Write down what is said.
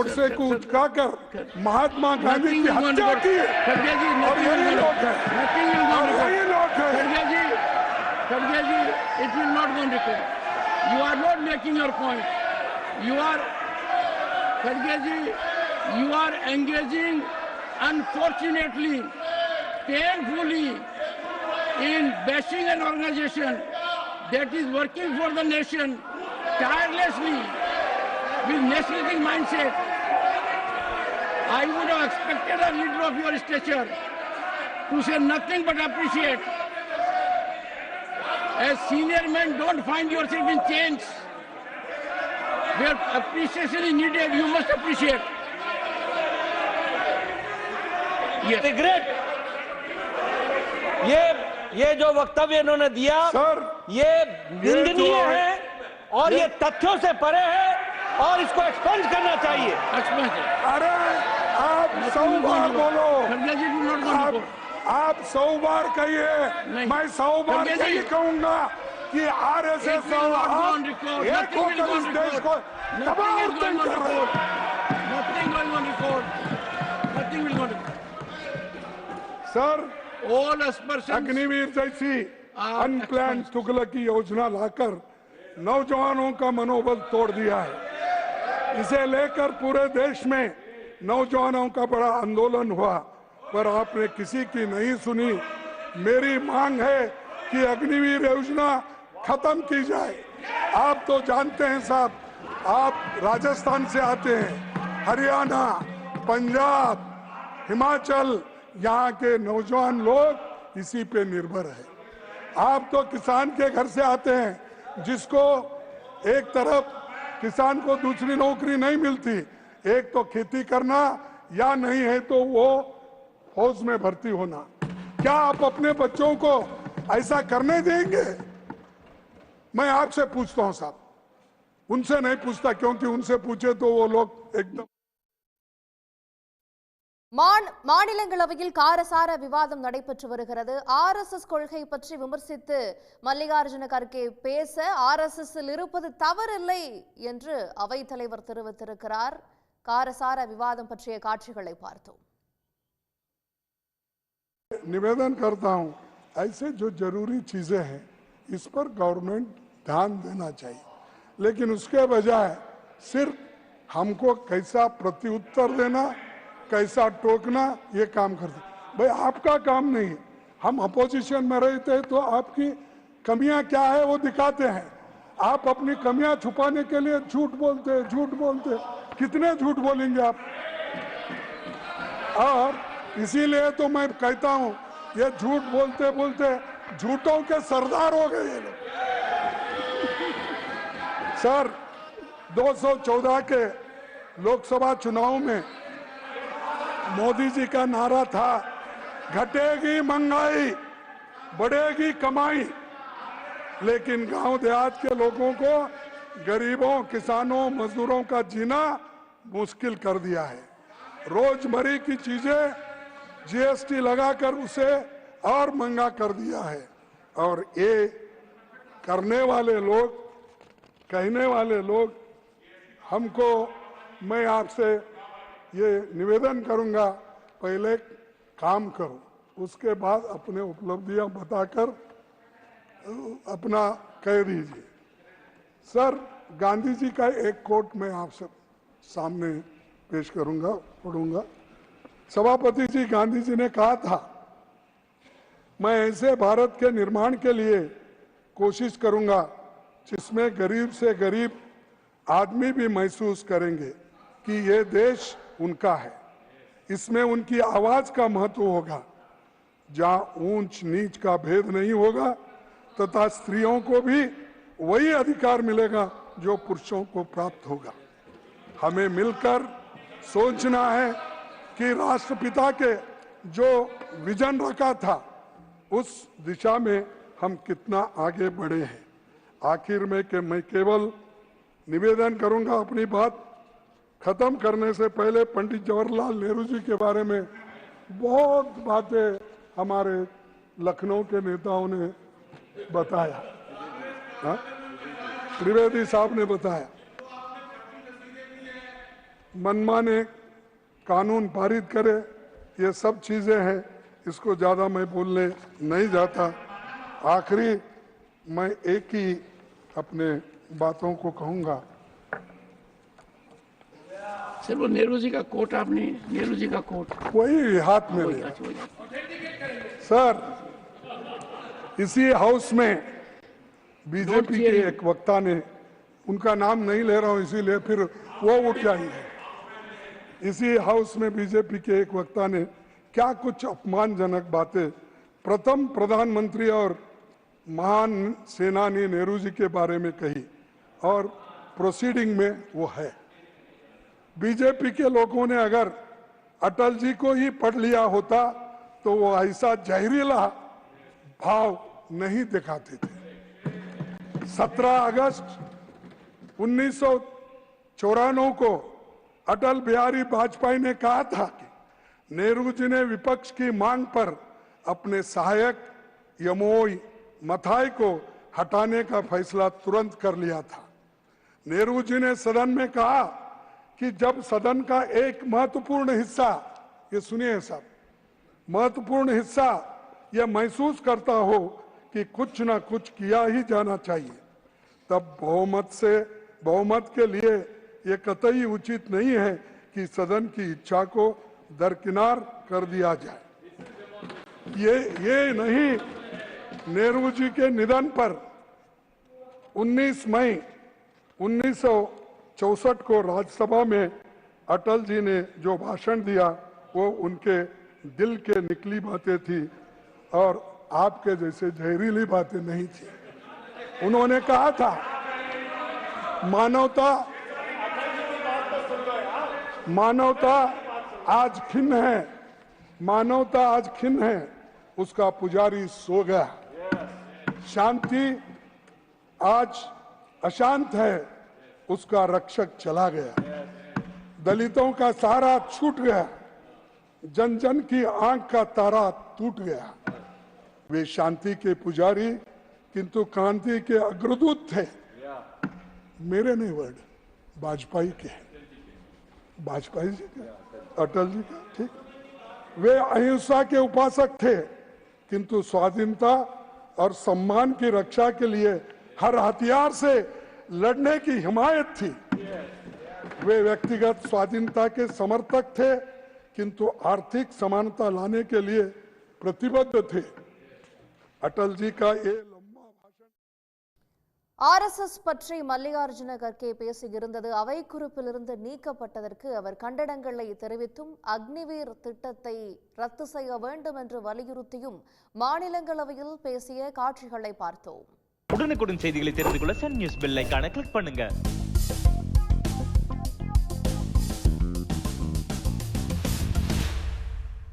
से कूद कर महात्मा गांधी की हत्या की और यही लोग हैं, यही लोग हैं। Kharge ji, it will not go on record. You are not making your point. You are, Kharge ji, you are engaging, unfortunately, painfully, in bashing an organization that is working for the nation tirelessly with nationalistic mindset. I would have expected a leader of your stature to say nothing but appreciate. As senior men, don't find yourself in chains. Where appreciation is needed, you must appreciate. Yes. Regret. ये जो वक्तव्य इन्होंने दिया sir, ये निंदनीय है और ये तथ्यों से परे है और इसको एक्सपंज करना चाहिए। अरे आप 100 बार बोलो, आप 100 बार कहिए, मैं 100 बार नहीं कहूंगा कि आरएसएस एक होकर इस देश को तबाह और तंग कर रहे हो। सर, अग्निवीर जैसी अनप्लान तुगलकी योजना लाकर नौजवानों का मनोबल तोड़ दिया है। इसे लेकर पूरे देश में नौजवानों का बड़ा आंदोलन हुआ, पर आपने किसी की नहीं सुनी। मेरी मांग है कि अग्निवीर योजना खत्म की जाए। आप तो जानते हैं साहब, आप राजस्थान से आते हैं, हरियाणा, पंजाब, हिमाचल, यहाँ के नौजवान लोग इसी पे निर्भर है। आप तो किसान के घर से आते हैं, जिसको एक तरफ किसान को दूसरी नौकरी नहीं मिलती, एक तो खेती करना या नहीं है तो वो फौज में भर्ती होना। क्या आप अपने बच्चों को ऐसा करने देंगे? मैं आपसे पूछता हूं साहब, उनसे नहीं पूछता, क्योंकि उनसे पूछे तो वो लोग एकदम। மாநிலங்களவையில் காரசார விவாதம் நடைபெற்று வருகிறது. ஆர்எஸ்எஸ் கொள்கை பற்றி விமர்சித்து மல்லிகார்ஜுன கர்கே பேச ஆர்எஸ்எஸ் இருப்பது தவறில்லை என்று அவைத் தலைவர் தெரிவித்திருக்கிறார். காரசார விவாதம் பற்றிய காட்சிகளை பார்த்தோம். निवेदन करता हूं, ऐसे जो जरूरी चीजें हैं इस पर गवर्नमेंट ध्यान देना चाहिए, लेकिन उसके बजाय सिर्फ हमको कैसा प्रत्युत्तर देना, कैसा टोकना, ये काम करते। भाई आपका काम नहीं है। हम अपोजिशन में रहते तो आपकी कमियां क्या है वो दिखाते हैं। आप अपनी कमियां छुपाने के लिए झूठ बोलते, कितने झूठ बोलेंगे आप? और इसीलिए तो मैं कहता हूं, ये झूठ बोलते बोलते झूठों के सरदार हो गए ये लोग। सर, 214 के लोकसभा चुनाव में मोदी जी का नारा था, घटेगी महंगाई, बढ़ेगी कमाई, लेकिन गांव देहात के लोगों को, गरीबों, किसानों, मजदूरों का जीना मुश्किल कर दिया है। रोजमर्रा की चीजें जीएसटी लगाकर उसे और महंगा कर दिया है। और ये करने वाले लोग, कहने वाले लोग हमको, मैं आपसे ये निवेदन करूंगा, पहले काम करो, उसके बाद अपने उपलब्धियां बताकर अपना कह दीजिए। सर, गांधी जी का एक कोट मैं आपसे सामने पेश करूंगा, पढ़ूंगा। सभापति जी, गांधी जी ने कहा था, मैं ऐसे भारत के निर्माण के लिए कोशिश करूंगा जिसमें गरीब से गरीब आदमी भी महसूस करेंगे कि ये देश उनका है। इसमें उनकी आवाज का महत्व होगा, जहां ऊंच नीच का भेद नहीं होगा, तथा स्त्रियों को भी वही अधिकार मिलेगा जो पुरुषों को प्राप्त होगा। हमें मिलकर सोचना है कि राष्ट्रपिता के जो विजन रखा था, उस दिशा में हम कितना आगे बढ़े हैं। आखिर में कि मैं केवल निवेदन करूंगा, अपनी बात खत्म करने से पहले पंडित जवाहरलाल नेहरू जी के बारे में बहुत बातें हमारे लखनऊ के नेताओं ने बताया, त्रिवेदी साहब ने बताया। मनमाने कानून पारित करे, ये सब चीजें हैं। इसको ज्यादा मैं बोलने नहीं जाता। आखिरी मैं एक ही अपने बातों को कहूंगा। सर वो नेहरू जी का कोट, आपने नेहरू जी का कोट वही हाथ में लिया। सर, इसी हाउस में बीजेपी के एक वक्ता ने, उनका नाम नहीं ले रहा हूं इसीलिए फिर वो उठ जाएंगे, इसी हाउस में बीजेपी के एक वक्ता ने क्या कुछ अपमानजनक बातें प्रथम प्रधानमंत्री और महान सेनानी नेहरू जी के बारे में कही, और प्रोसीडिंग में वो है। बीजेपी के लोगों ने अगर अटल जी को ही पढ़ लिया होता तो वो ऐसा जहरीला भाव नहीं दिखाते थे। 17 अगस्त 1994 को अटल बिहारी वाजपेयी ने कहा था कि नेहरू जी ने विपक्ष की मांग पर अपने सहायक यमोई मथाई को हटाने का फैसला तुरंत कर लिया था। नेहरू जी ने सदन में कहा कि जब सदन का एक महत्वपूर्ण हिस्सा, ये सुनिए साहब, महत्वपूर्ण हिस्सा यह महसूस करता हो कि कुछ ना कुछ किया ही जाना चाहिए, तब बहुमत के लिए यह कतई उचित नहीं है कि सदन की इच्छा को दरकिनार कर दिया जाए। ये नहीं, नेहरू जी के निधन पर 19 मई 1964 को राज्यसभा में अटल जी ने जो भाषण दिया वो उनके दिल के निकली बातें थी और आपके जैसे जहरीली बातें नहीं थी। उन्होंने कहा था मानवता आज खिन्न है, मानवता आज खिन्न है, उसका पुजारी सो गया। शांति आज अशांत है, उसका रक्षक चला गया। दलितों का सहारा छूट गया, जन जन की आंख का तारा टूट गया। वे शांति के पुजारी किंतु क्रांति के अग्रदूत थे। मेरे नहीं वर्ड, वाजपेयी के, वाजपेयी जी के, अटल जी का, ठीक। वे अहिंसा के उपासक थे किंतु स्वाधीनता और सम्मान की रक्षा के लिए हर हथियार से लड़ने की हिमायत थी। वे व्यक्तिगत स्वाधीनता के समर्थक थे किंतु आर्थिक समानता लाने के लिए प्रतिबद्ध थे। अटल जी का ये लंबा भाषण। ஆர்எஸ்எஸ் பற்றி மல்லிகார்ஜுன கர்கே பேசியிருந்தது அவை குறிப்பிலிருந்து நீக்கப்பட்டதற்கு அவர் கண்டனங்களை தெரிவித்தும் அக்னிவீர் திட்டத்தை ரத்து செய்ய வேண்டும் என்று வலியுறுத்தியும் மாநிலங்களவையில் பேசிய காட்சிகளை பார்த்தோம். உடனுக்குடன் செய்திகளை தெரிந்து கொள்ள சன் நியூஸ் பெல் ஐகானை கிளிக் பண்ணுங்க.